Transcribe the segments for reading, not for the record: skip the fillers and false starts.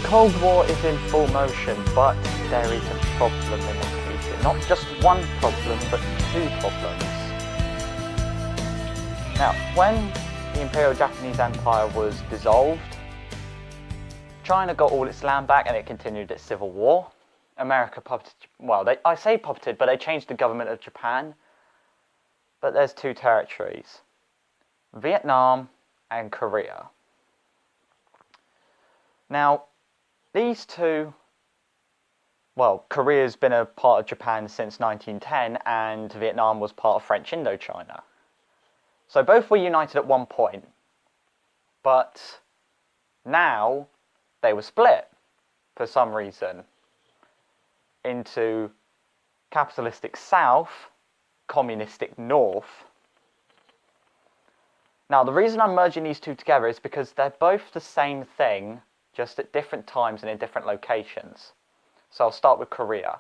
Cold War is in full motion, but there is a problem in the future. Not just one problem, but two problems. Now, when the Imperial Japanese Empire was dissolved, China got all its land back and it continued its civil war. America puppeted, well, I say puppeted, but they changed the government of Japan. But there's two territories, Vietnam and Korea. Now, these two, well, Korea's been a part of Japan since 1910 and Vietnam was part of French Indochina. So both were united at one point, but now they were split for some reason into capitalistic South, communistic North. Now, the reason I'm merging these two together is because they're both the same thing, just at different times and in different locations. So I'll start with Korea.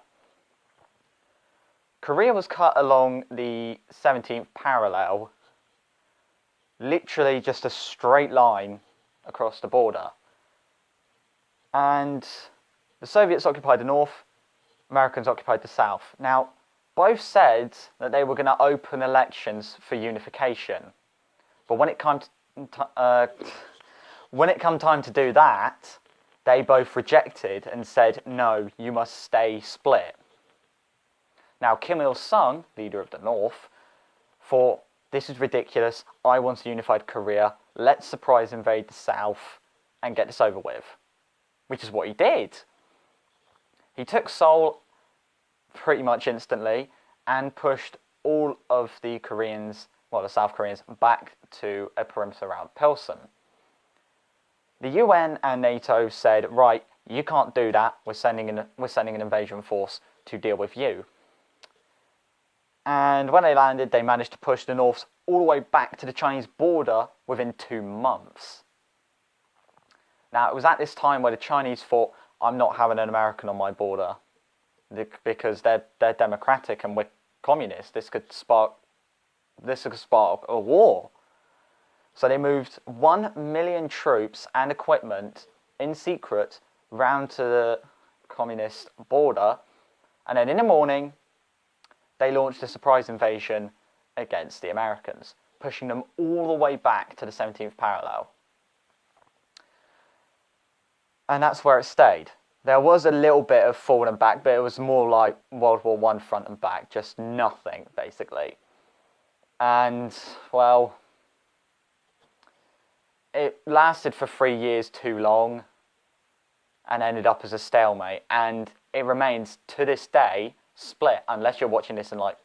Korea was cut along the 17th parallel, literally just a straight line across the border. And the Soviets occupied the north, Americans occupied the south. Now, both said that they were going to open elections for unification. But when it came time to do that, they both rejected and said, no, you must stay split. Now, Kim Il-sung, leader of the North, thought, this is ridiculous, I want a unified Korea, let's surprise invade the South and get this over with. Which is what he did. He took Seoul pretty much instantly and pushed all of the Koreans, well, the South Koreans, back to a perimeter around Pilsen. The UN and NATO said, right, you can't do that, we're sending an invasion force to deal with you. And when they landed, they managed to push the Norths all the way back to the Chinese border within 2 months. Now, it was at this time where the Chinese thought, I'm not having an American on my border because they're democratic and we're communist. This could spark a war. So they moved 1 million troops and equipment in secret round to the communist border, and then in the morning they launched a surprise invasion against the Americans, pushing them all the way back to the 17th parallel. And that's where it stayed. There was a little bit of forward and back, but it was more like World War I front and back, just nothing, basically. And, well, it lasted for 3 years too long and ended up as a stalemate. And it remains, to this day, split, unless you're watching this in, like,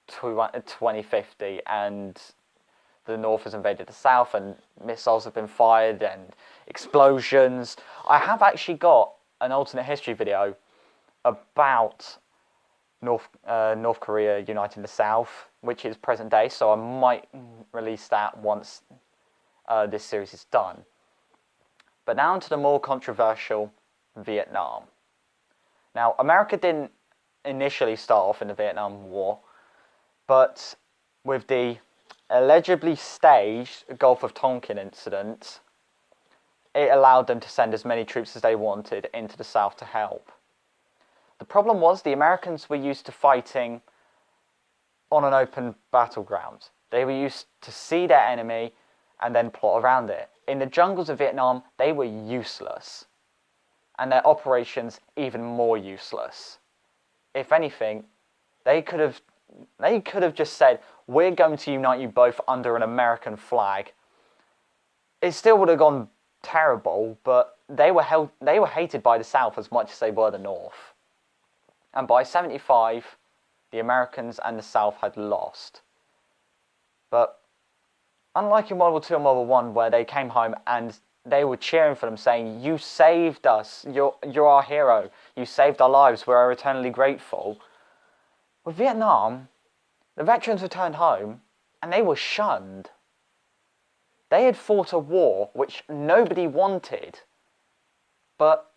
2050 and the North has invaded the South and missiles have been fired and explosions. I have actually got an alternate history video about North Korea uniting the South, which is present day, so I might release that once this series is done. But now to the more controversial Vietnam. Now, America didn't initially start off in the Vietnam War, but with the allegedly staged Gulf of Tonkin incident, it allowed them to send as many troops as they wanted into the South to help. The problem was the Americans were used to fighting on an open battleground. They were used to see their enemy and then plot around it. In the jungles of Vietnam, they were useless, and their operations even more useless. If anything, they could have just said, we're going to unite you both under an American flag. It still would have gone terrible, but they were hated by the South as much as they were the North. And by 1975, the Americans and the South had lost. But unlike in World War II and World War I, where they came home and they were cheering for them, saying, you saved us, you're our hero, you saved our lives, we're eternally grateful. With Vietnam, the veterans returned home and they were shunned. They had fought a war which nobody wanted, but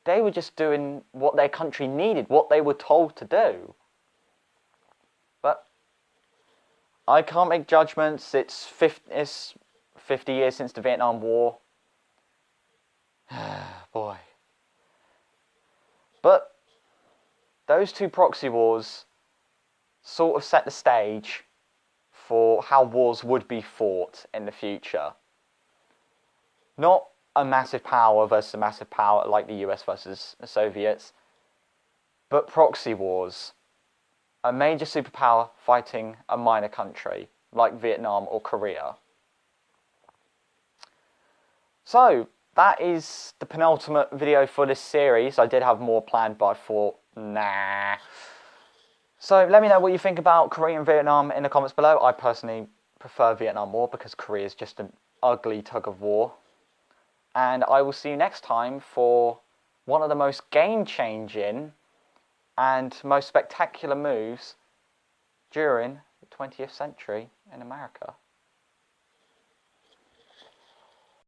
they were just doing what their country needed, what they were told to do. But I can't make judgments. It's 50 years since the Vietnam War. Boy. But those two proxy wars sort of set the stage for how wars would be fought in the future. Not a massive power versus a massive power like the US versus the Soviets, but proxy wars. A major superpower fighting a minor country like Vietnam or Korea. So, that is the penultimate video for this series. I did have more planned, but I thought, nah. So, let me know what you think about Korea and Vietnam in the comments below. I personally prefer Vietnam more because Korea is just an ugly tug of war. And I will see you next time for one of the most game-changing and most spectacular moves during the 20th century in America.